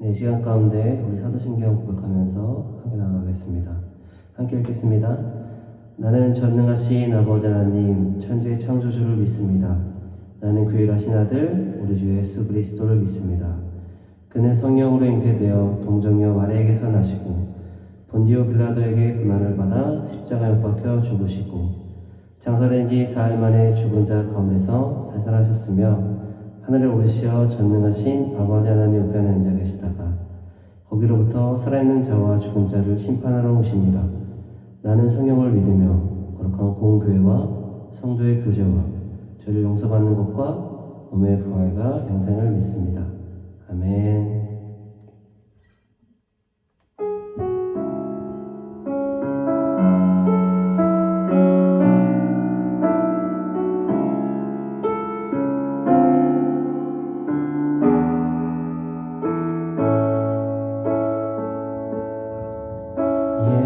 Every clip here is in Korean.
이 시간 가운데 우리 사도신경 고백하면서 함께 나가겠습니다. 함께 읽겠습니다. 나는 전능하신 아버지 하나님 천지의 창조주를 믿습니다. 나는 그 유일하신 아들 우리 주 예수 그리스도를 믿습니다. 그는 성령으로 잉태되어 동정녀 마리아에게서 나시고 본디오 빌라도에게 고난을 받아 십자가에 못 박혀 죽으시고 장사된 지 사흘 만에 죽은 자 가운데서 다시 살아나셨으며 하늘에 오르시어 전능하신 아버지 하나님 우편에 앉아 계시다가 거기로부터 살아있는 자와 죽은 자를 심판하러 오십니다. 나는 성령을 믿으며 거룩한 공교회와 성도의 교제와 죄를 용서받는 것과 몸의 부활과 영생을 믿습니다. 아멘.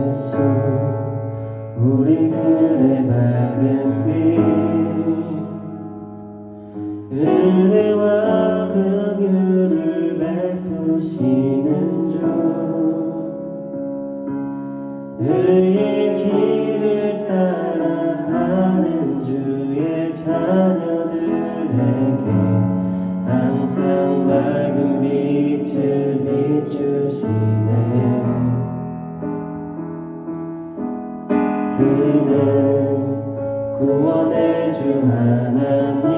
예수 우리들의 밝은 빛 은혜와 긍휼을 베푸시는 주 의의 길을 따라가는 주의 자녀들에게 항상 밝은 빛을 비추시네. 그는 구원의 주 하나님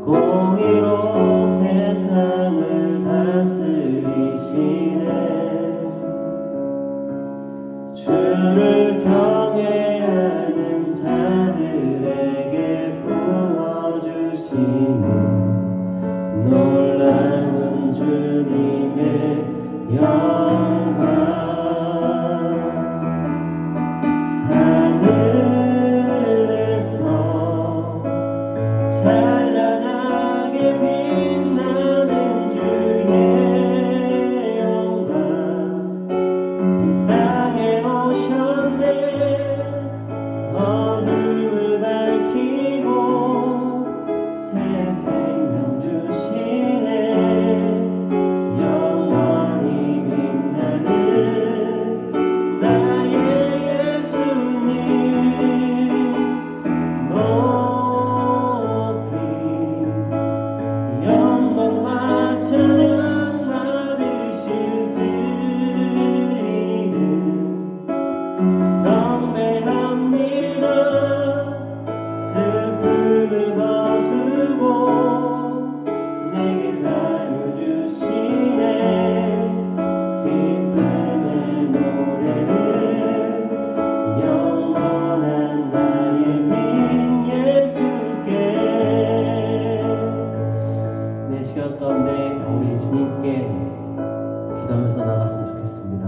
공의로 세상을 다스리시네. 주를 경외하는 자들에게 부어주시는 놀라운 주님의 영광. 찬란하게 빛나는 주의 영광 이 땅에 오셨네. 어둠을 밝히고 새 생명 주시네. 영원히 빛나는 나의 예수님 영광과 찬양 받으실 그 이름 경배합니다. 슬픔을 거두고 내게 자유 주시네. 기쁨의 노래를 영원한 나의 빈 예수께. 내 시간 가운데 우리 주님께 기도하면서 나갔으면 좋겠습니다.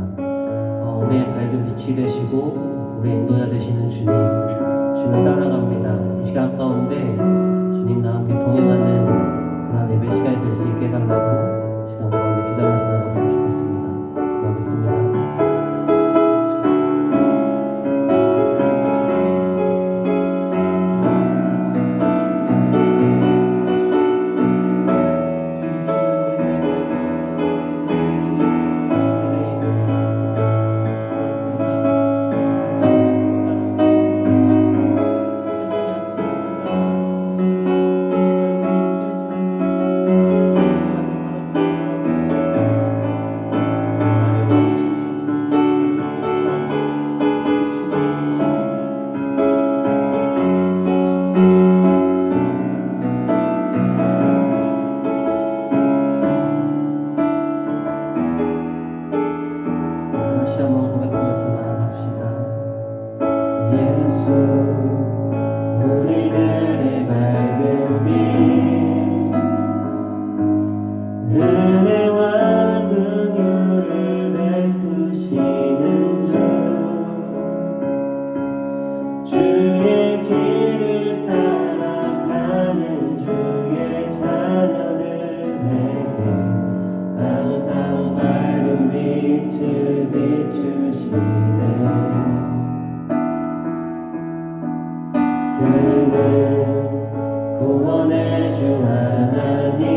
우리의 밝은 빛이 되시고 우리의 인도자 되시는 주님을 따라갑니다. 이 시간 가운데 주님과 함께 동행하는 그런 예배 시간이 될 수 있게 해달라고 시간 가운데 기도하면서 나갔으면 좋겠습니다. 기도하겠습니다. 다시 한번 고백하면서 나아갑시다. 예수 우리들의 밝은 빛 은혜와 긍휼을 베푸시는 주 주의 길을 따라가는 주의 자녀들에게 항상 밝은 빛을 비추시네. 그는 구원의 주 하나님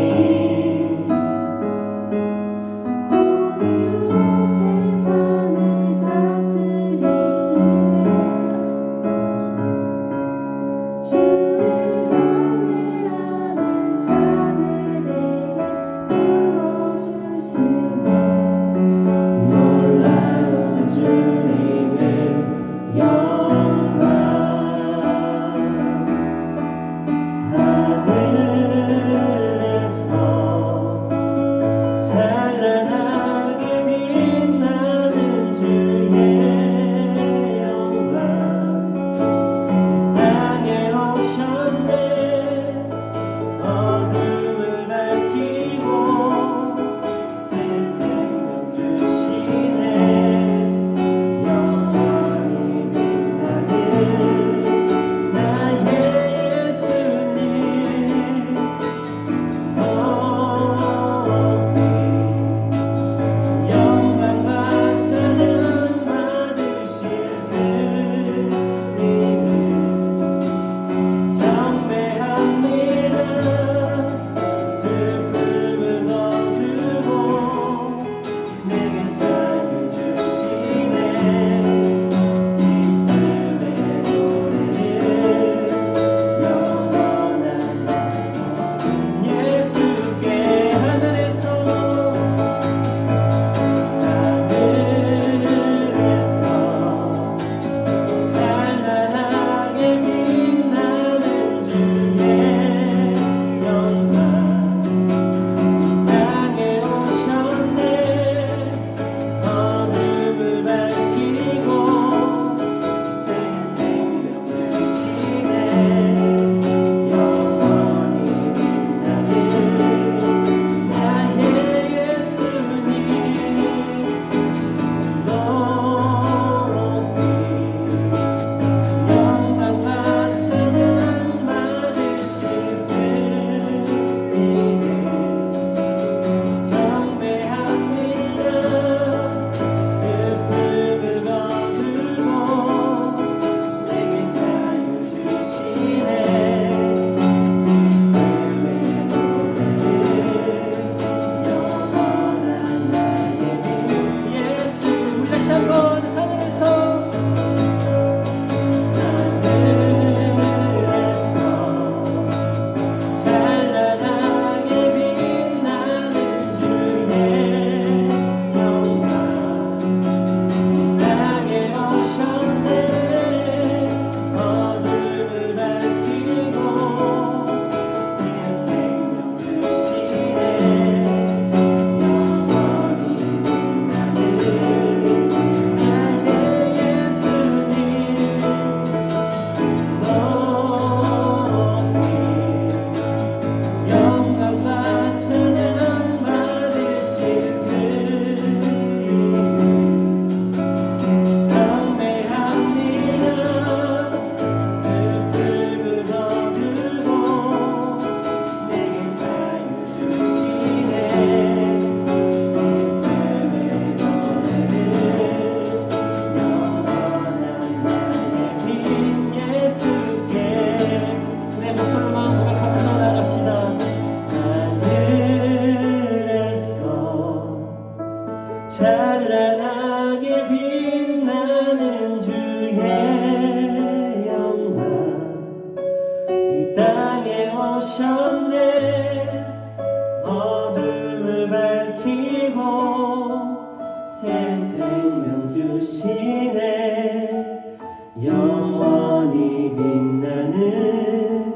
영원히 빛나는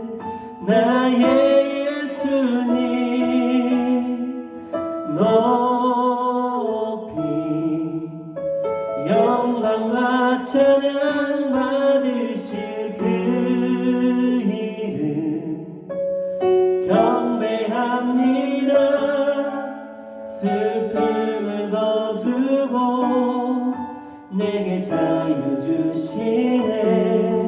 나의 예수님 높이 영광과 찬양 받으실 그 이름 경배합니다. 슬픔을 거두고 내게 자유 주시네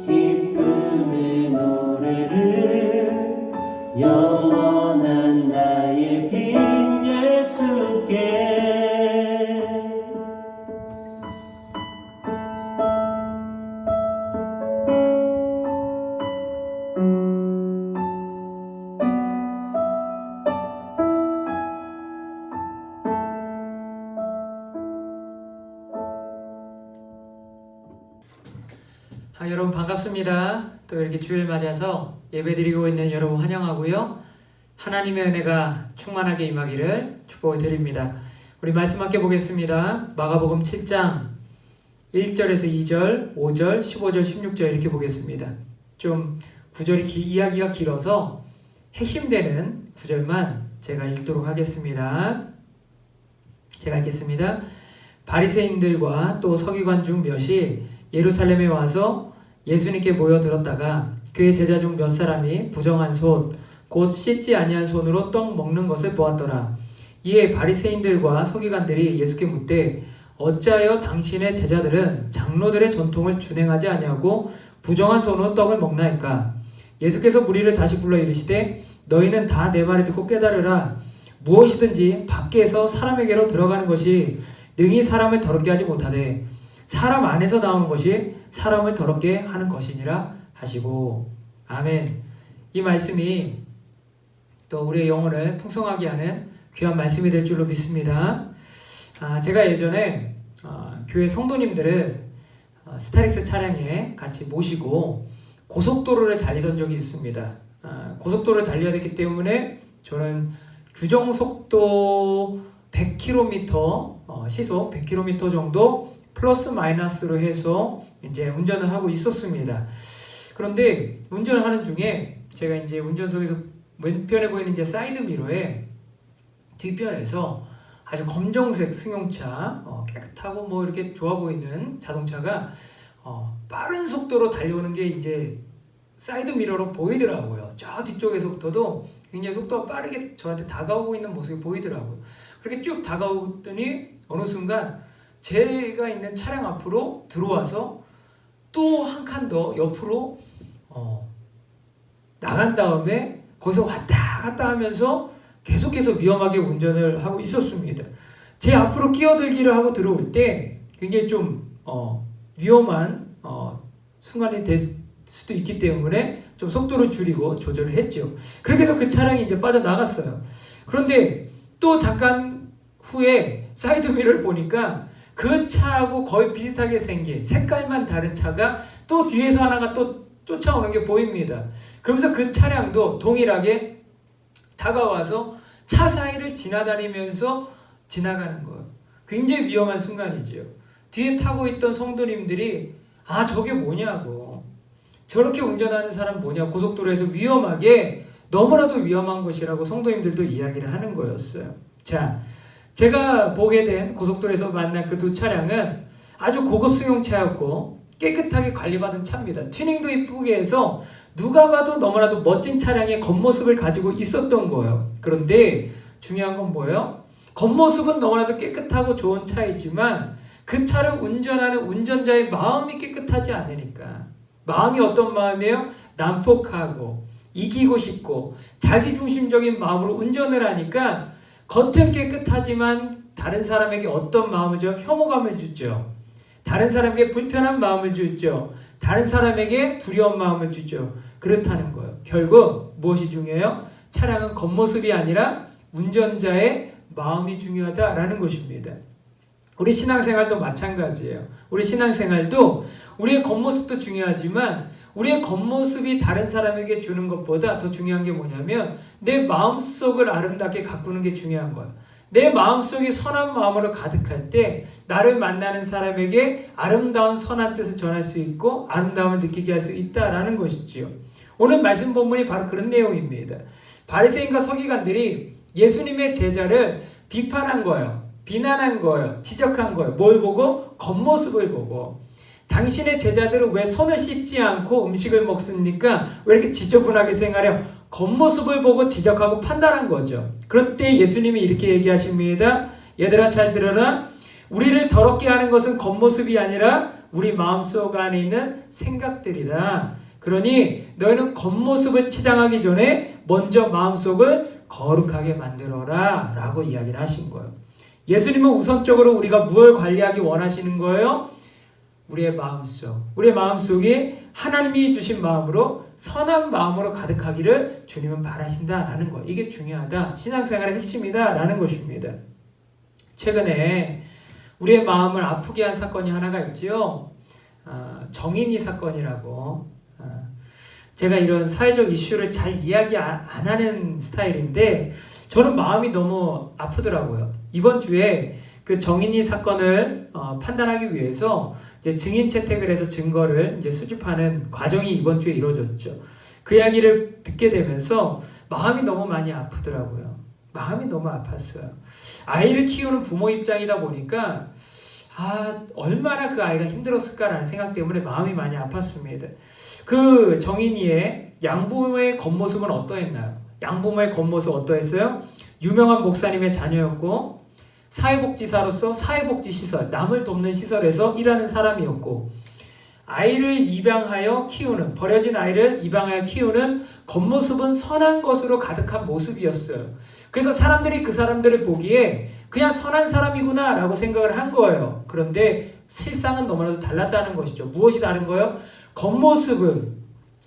기쁨의 노래를 영원한 나의 빈 예수께. 여러분 반갑습니다. 또 이렇게 주일 맞아서 예배드리고 있는 여러분 환영하고요. 하나님의 은혜가 충만하게 임하기를 축복을 드립니다. 우리 말씀 함께 보겠습니다. 마가복음 7장 1절에서 2절, 5절, 15절, 16절 이렇게 보겠습니다. 좀 구절이 이야기가 길어서 핵심되는 구절만 제가 읽도록 하겠습니다. 제가 읽겠습니다. 바리새인들과 또 서기관 중 몇이 예루살렘에 와서 예수님께 모여들었다가 그의 제자 중 몇 사람이 부정한 손, 곧 씻지 아니한 손으로 떡 먹는 것을 보았더라. 이에 바리새인들과 서기관들이 예수께 묻되 어찌하여 당신의 제자들은 장로들의 전통을 준행하지 아니하고 부정한 손으로 떡을 먹나이까? 예수께서 무리를 다시 불러 이르시되 너희는 다 내 말을 듣고 깨달으라. 무엇이든지 밖에서 사람에게로 들어가는 것이 능히 사람을 더럽게 하지 못하되 사람 안에서 나오는 것이 사람을 더럽게 하는 것이니라 하시고. 아멘. 이 말씀이 또 우리의 영혼을 풍성하게 하는 귀한 말씀이 될 줄로 믿습니다. 제가 예전에 교회 성도님들을 스타렉스 차량에 같이 모시고 고속도로를 달리던 적이 있습니다. 고속도로를 달려야 되기 때문에 저는 규정속도 100km 시속 100km 정도 플러스 마이너스로 해서 이제 운전을 하고 있었습니다. 그런데 운전을 하는 중에 제가 이제 운전석에서 왼편에 보이는 이제 사이드 미러에 뒤편에서 아주 검정색 승용차 깨끗하고 뭐 이렇게 좋아 보이는 자동차가 빠른 속도로 달려오는 게 이제 사이드 미러로 보이더라고요. 저 뒤쪽에서부터도 굉장히 속도가 빠르게 저한테 다가오고 있는 모습이 보이더라고요. 그렇게 쭉 다가오더니 어느 순간 제가 있는 차량 앞으로 들어와서 또 한 칸 더 옆으로 나간 다음에 거기서 왔다 갔다 하면서 계속해서 위험하게 운전을 하고 있었습니다. 제 앞으로 끼어들기를 하고 들어올 때 굉장히 좀 위험한 순간이 될 수도 있기 때문에 좀 속도를 줄이고 조절을 했죠. 그렇게 해서 그 차량이 이제 빠져나갔어요. 그런데 또 잠깐 후에 사이드미러를 보니까 그 차하고 거의 비슷하게 생긴 색깔만 다른 차가 또 뒤에서 하나가 또 쫓아오는 게 보입니다. 그러면서 그 차량도 동일하게 다가와서 차 사이를 지나다니면서 지나가는 거예요. 굉장히 위험한 순간이죠. 뒤에 타고 있던 성도님들이 저게 뭐냐고, 저렇게 운전하는 사람 뭐냐, 고속도로에서 위험하게, 너무나도 위험한 것이라고 성도님들도 이야기를 하는 거였어요. 자, 제가 보게 된 고속도로에서 만난 그 두 차량은 아주 고급 승용차였고 깨끗하게 관리받은 차입니다. 튜닝도 이쁘게 해서 누가 봐도 너무나도 멋진 차량의 겉모습을 가지고 있었던 거예요. 그런데 중요한 건 뭐예요? 겉모습은 너무나도 깨끗하고 좋은 차이지만 그 차를 운전하는 운전자의 마음이 깨끗하지 않으니까. 마음이 어떤 마음이에요? 난폭하고 이기고 싶고 자기중심적인 마음으로 운전을 하니까 겉은 깨끗하지만 다른 사람에게 어떤 마음을 줘? 혐오감을 주죠. 다른 사람에게 불편한 마음을 주죠. 다른 사람에게 두려운 마음을 주죠. 그렇다는 거예요. 결국 무엇이 중요해요? 차량은 겉모습이 아니라 운전자의 마음이 중요하다라는 것입니다. 우리 신앙생활도 마찬가지예요. 우리 신앙생활도 우리의 겉모습도 중요하지만 우리의 겉모습이 다른 사람에게 주는 것보다 더 중요한 게 뭐냐면 내 마음속을 아름답게 가꾸는 게 중요한 거예요. 내 마음속이 선한 마음으로 가득할 때 나를 만나는 사람에게 아름다운 선한 뜻을 전할 수 있고 아름다움을 느끼게 할 수 있다라는 것이지요. 오늘 말씀 본문이 바로 그런 내용입니다. 바리새인과 서기관들이 예수님의 제자를 비판한 거예요. 비난한 거예요. 지적한 거예요. 뭘 보고? 겉모습을 보고. 당신의 제자들은 왜 손을 씻지 않고 음식을 먹습니까? 왜 이렇게 지저분하게 생활해요? 겉모습을 보고 지적하고 판단한 거죠. 그럴 때 예수님이 이렇게 얘기하십니다. 얘들아 잘 들어라. 우리를 더럽게 하는 것은 겉모습이 아니라 우리 마음속 안에 있는 생각들이다. 그러니 너희는 겉모습을 치장하기 전에 먼저 마음속을 거룩하게 만들어라 라고 이야기를 하신 거예요. 예수님은 우선적으로 우리가 무엇을 관리하기 원하시는 거예요? 우리의 마음속. 우리의 마음속이 하나님이 주신 마음으로 선한 마음으로 가득하기를 주님은 바라신다라는 거. 이게 중요하다. 신앙생활의 핵심이다라는 것입니다. 최근에 우리의 마음을 아프게 한 사건이 하나가 있지요. 정인이 사건이라고. 제가 이런 사회적 이슈를 잘 이야기 안 하는 스타일인데 저는 마음이 너무 아프더라고요. 이번 주에 그 정인이 사건을 판단하기 위해서 이제 증인 채택을 해서 증거를 이제 수집하는 과정이 이번 주에 이루어졌죠. 그 이야기를 듣게 되면서 마음이 너무 많이 아프더라고요. 마음이 너무 아팠어요. 아이를 키우는 부모 입장이다 보니까 얼마나 그 아이가 힘들었을까라는 생각 때문에 마음이 많이 아팠습니다. 그 정인이의 양부모의 겉모습은 어떠했나요? 양부모의 겉모습 어떠했어요? 유명한 목사님의 자녀였고 사회복지사로서 사회복지시설, 남을 돕는 시설에서 일하는 사람이었고 아이를 입양하여 키우는, 버려진 아이를 입양하여 키우는 겉모습은 선한 것으로 가득한 모습이었어요. 그래서 사람들이 그 사람들을 보기에 그냥 선한 사람이구나 라고 생각을 한 거예요. 그런데 실상은 너무나도 달랐다는 것이죠. 무엇이 다른 거예요? 겉모습은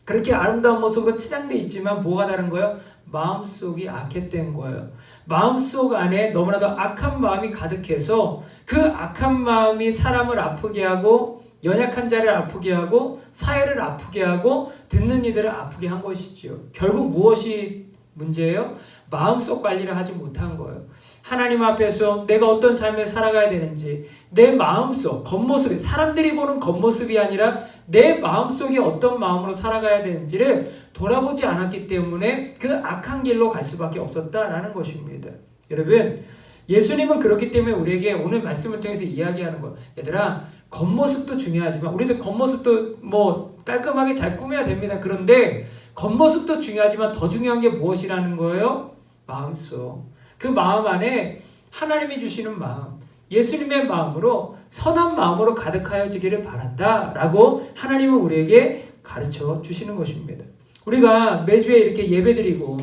그렇게 아름다운 모습으로 치장되어 있지만 뭐가 다른 거예요? 마음속이 악했던 거예요. 마음속 안에 너무나도 악한 마음이 가득해서 그 악한 마음이 사람을 아프게 하고 연약한 자를 아프게 하고 사회를 아프게 하고 듣는 이들을 아프게 한 것이지요. 결국 무엇이 문제예요? 마음속 관리를 하지 못한 거예요. 하나님 앞에서 내가 어떤 삶을 살아가야 되는지 내 마음속, 겉모습이 사람들이 보는 겉모습이 아니라 내 마음속에 어떤 마음으로 살아가야 되는지를 돌아보지 않았기 때문에 그 악한 길로 갈 수밖에 없었다라는 것입니다. 여러분, 예수님은 그렇기 때문에 우리에게 오늘 말씀을 통해서 이야기하는 거예요. 얘들아, 겉모습도 중요하지만 우리들 겉모습도 뭐 깔끔하게 잘 꾸며야 됩니다. 그런데 겉모습도 중요하지만 더 중요한 게 무엇이라는 거예요? 마음속. 그 마음 안에 하나님이 주시는 마음, 예수님의 마음으로 선한 마음으로 가득하여지기를 바란다 라고 하나님은 우리에게 가르쳐 주시는 것입니다. 우리가 매주에 이렇게 예배드리고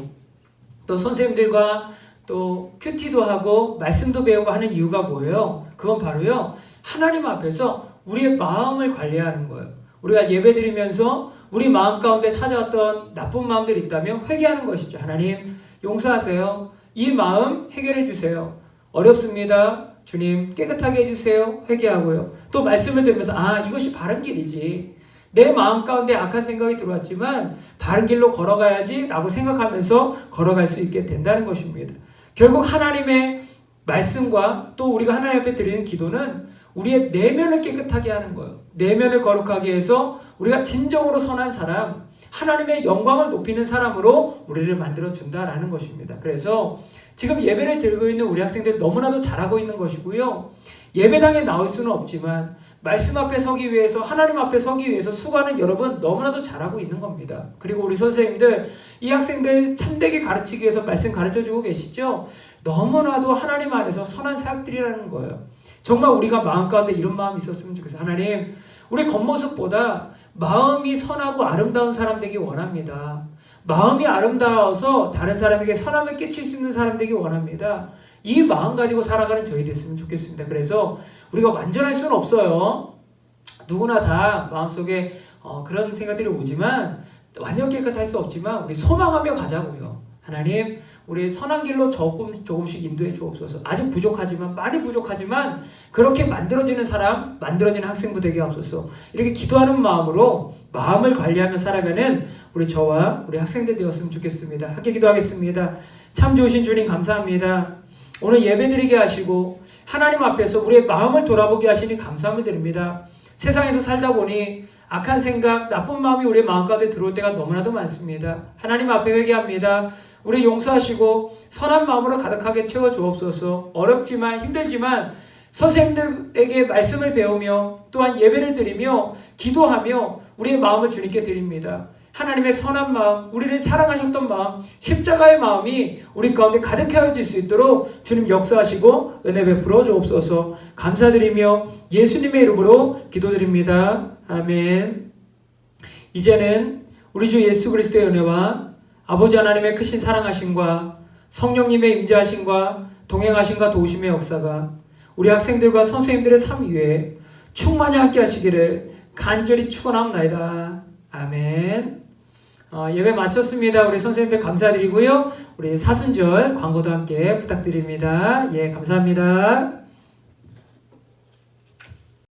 또 선생님들과 또 큐티도 하고 말씀도 배우고 하는 이유가 뭐예요? 그건 바로요, 하나님 앞에서 우리의 마음을 관리하는 거예요. 우리가 예배드리면서 우리 마음 가운데 찾아왔던 나쁜 마음들이 있다면 회개하는 것이죠. 하나님 용서하세요. 이 마음 해결해 주세요. 어렵습니다. 주님 깨끗하게 해주세요. 회개하고요. 또 말씀을 들으면서 이것이 바른 길이지. 내 마음 가운데 악한 생각이 들어왔지만 바른 길로 걸어가야지 라고 생각하면서 걸어갈 수 있게 된다는 것입니다. 결국 하나님의 말씀과 또 우리가 하나님 앞에 드리는 기도는 우리의 내면을 깨끗하게 하는 거예요. 내면을 거룩하게 해서 우리가 진정으로 선한 사람, 하나님의 영광을 높이는 사람으로 우리를 만들어준다라는 것입니다. 그래서 지금 예배를 드리고 있는 우리 학생들 너무나도 잘하고 있는 것이고요. 예배당에 나올 수는 없지만 말씀 앞에 서기 위해서, 하나님 앞에 서기 위해서 수고하는 여러분 너무나도 잘하고 있는 겁니다. 그리고 우리 선생님들, 이 학생들 참되게 가르치기 위해서 말씀 가르쳐주고 계시죠? 너무나도 하나님 안에서 선한 사역들이라는 거예요. 정말 우리가 마음 가운데 이런 마음이 있었으면 좋겠어요. 하나님, 우리 겉모습보다 마음이 선하고 아름다운 사람 되기 원합니다. 마음이 아름다워서 다른 사람에게 선함을 끼칠 수 있는 사람 되기 원합니다. 이 마음 가지고 살아가는 저희 됐으면 좋겠습니다. 그래서 우리가 완전할 수는 없어요. 누구나 다 마음속에 그런 생각들이 오지만 완전 깨끗할 수 없지만 우리 소망하며 가자고요. 하나님, 우리 선한 길로 조금씩 인도해 주옵소서. 아직 부족하지만, 많이 부족하지만 그렇게 만들어지는 사람, 만들어지는 학생부 되게 하옵소서. 이렇게 기도하는 마음으로 마음을 관리하며 살아가는 우리 저와 우리 학생들 되었으면 좋겠습니다. 함께 기도하겠습니다. 참 좋으신 주님 감사합니다. 오늘 예배드리게 하시고 하나님 앞에서 우리의 마음을 돌아보게 하시니 감사함을 드립니다. 세상에서 살다 보니 악한 생각, 나쁜 마음이 우리의 마음 가운데 들어올 때가 너무나도 많습니다. 하나님 앞에 회개합니다. 우리 용서하시고 선한 마음으로 가득하게 채워주옵소서. 어렵지만 힘들지만 선생님들에게 말씀을 배우며 또한 예배를 드리며 기도하며 우리의 마음을 주님께 드립니다. 하나님의 선한 마음, 우리를 사랑하셨던 마음, 십자가의 마음이 우리 가운데 가득해질 수 있도록 주님 역사하시고 은혜 베풀어 주옵소서. 감사드리며 예수님의 이름으로 기도드립니다. 아멘. 이제는 우리 주 예수 그리스도의 은혜와 아버지 하나님의 크신 사랑하심과 성령님의 임재하심과 동행하심과 도우심의 역사가 우리 학생들과 선생님들의 삶 위에 충만히 함께 하시기를 간절히 축원합니다. 아멘. 예배 마쳤습니다. 우리 선생님들 감사드리고요. 우리 사순절 광고도 함께 부탁드립니다. 예, 감사합니다.